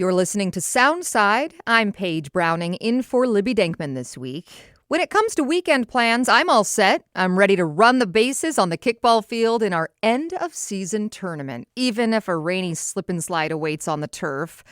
You're listening to Soundside. I'm Paige Browning, in for Libby Dankman this week. When it comes to weekend plans, I'm all set. I'm ready to run the bases on the kickball field in our end-of-season tournament, even if a rainy slip and slide awaits on the turf.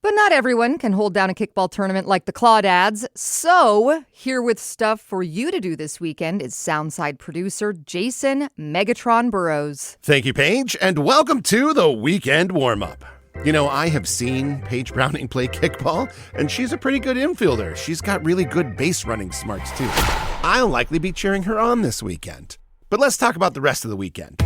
But not everyone can hold down a kickball tournament like the Claudads. So, here with stuff for you to do this weekend is Soundside producer Jason Megatron Burrows. Thank you, Paige, and welcome to the Weekend Warmup. You know, I have seen Paige Browning play kickball, and she's a pretty good infielder. She's got really good base running smarts, too. I'll likely be cheering her on this weekend. But let's talk about the rest of the weekend.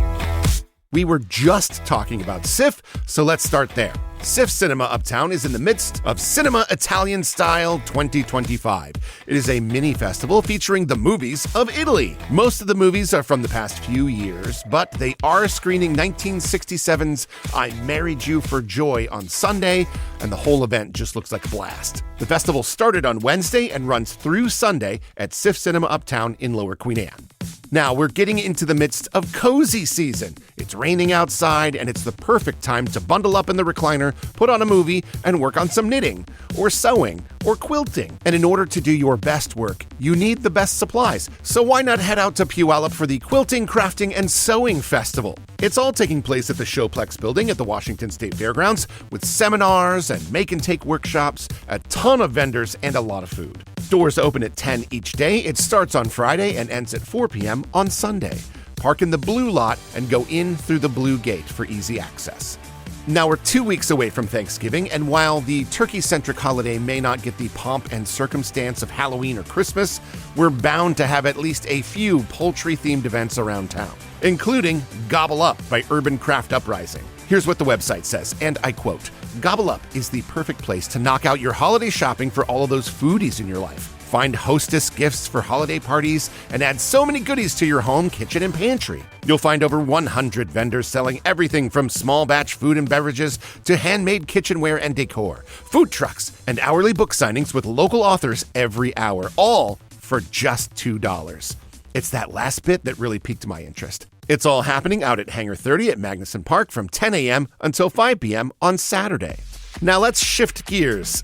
We were just talking about SIFF, so let's start there. SIFF Cinema Uptown is in the midst of Cinema Italian Style 2025. It is a mini festival featuring the movies of Italy. Most of the movies are from the past few years, but they are screening 1967's I Married You for Joy on Sunday, and the whole event just looks like a blast. The festival started on Wednesday and runs through Sunday at SIFF Cinema Uptown in Lower Queen Anne. Now, we're getting into the midst of cozy season. It's raining outside, and it's the perfect time to bundle up in the recliner, put on a movie, and work on some knitting, or sewing, or quilting. And in order to do your best work, you need the best supplies. So why not head out to Puyallup for the Quilting, Crafting, and Sewing Festival? It's all taking place at the Showplex building at the Washington State Fairgrounds, with seminars and make-and-take workshops, a ton of vendors, and a lot of food. Doors open at 10 each day. It starts on Friday and ends at 4 p.m. on Sunday. Park in the blue lot and go in through the blue gate for easy access. Now we're 2 weeks away from Thanksgiving, and while the turkey-centric holiday may not get the pomp and circumstance of Halloween or Christmas, we're bound to have at least a few poultry-themed events around town, including Gobble Up by Urban Craft Uprising. Here's what the website says, and I quote, "Gobble Up is the perfect place to knock out your holiday shopping for all of those foodies in your life. Find hostess gifts for holiday parties and add so many goodies to your home, kitchen, and pantry. You'll find over 100 vendors selling everything from small batch food and beverages to handmade kitchenware and decor, food trucks, and hourly book signings with local authors every hour, all for just $2. It's that last bit that really piqued my interest. It's all happening out at Hangar 30 at Magnuson Park from 10 a.m. until 5 p.m. on Saturday. Now let's shift gears,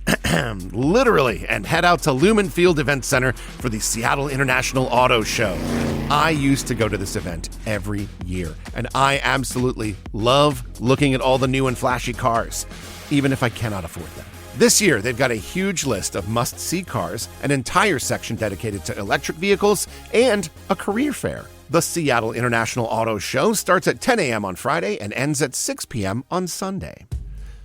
literally, and head out to Lumen Field Event Center for the Seattle International Auto Show. I used to go to this event every year, and I absolutely love looking at all the new and flashy cars, even if I cannot afford them. This year, they've got a huge list of must-see cars, an entire section dedicated to electric vehicles, and a career fair. The Seattle International Auto Show starts at 10 a.m. on Friday and ends at 6 p.m. on Sunday.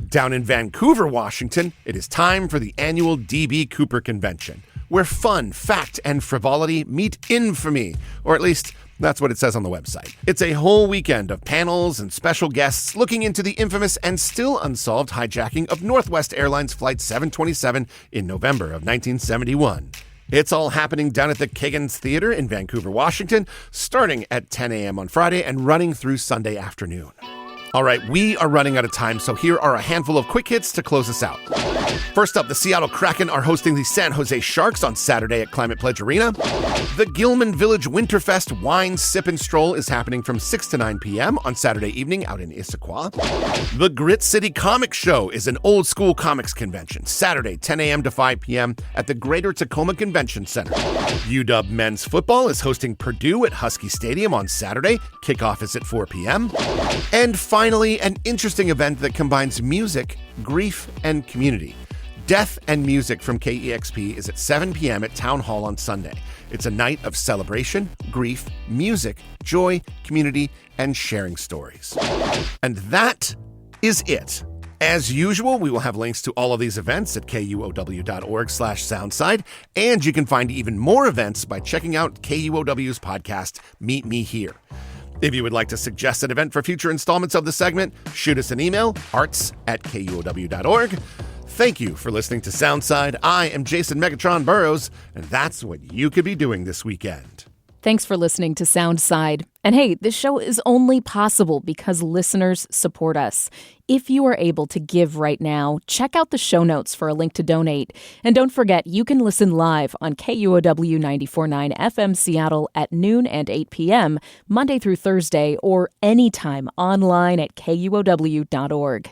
Down in Vancouver, Washington, it is time for the annual D.B. Cooper Convention, where fun, fact, and frivolity meet infamy, or at least that's what it says on the website. It's a whole weekend of panels and special guests looking into the infamous and still unsolved hijacking of Northwest Airlines Flight 727 in November of 1971. It's all happening down at the Kiggins Theater in Vancouver, Washington, starting at 10 a.m. on Friday and running through Sunday afternoon. All right, we are running out of time, so here are a handful of quick hits to close us out. First up, the Seattle Kraken are hosting the San Jose Sharks on Saturday at Climate Pledge Arena. The Gilman Village Winterfest Wine Sip and Stroll is happening from 6 to 9 p.m. on Saturday evening out in Issaquah. The Grit City Comic Show is an old-school comics convention, Saturday 10 a.m. to 5 p.m. at the Greater Tacoma Convention Center. UW Men's Football is hosting Purdue at Husky Stadium on Saturday. Kickoff is at 4 p.m. And finally, an interesting event that combines music, grief, and community. Death and Music from KEXP is at 7 p.m. at Town Hall on Sunday. It's a night of celebration, grief, music, joy, community, and sharing stories. And that is it. As usual, we will have links to all of these events at KUOW.org/Soundside, and you can find even more events by checking out KUOW's podcast, Meet Me Here. If you would like to suggest an event for future installments of the segment, shoot us an email, arts@KUOW.org. Thank you for listening to Soundside. I am Jason Megatron Burrows, and that's what you could be doing this weekend. Thanks for listening to Soundside. And hey, this show is only possible because listeners support us. If you are able to give right now, check out the show notes for a link to donate. And don't forget, you can listen live on KUOW 94.9 FM Seattle at noon and 8 p.m., Monday through Thursday, or anytime online at KUOW.org.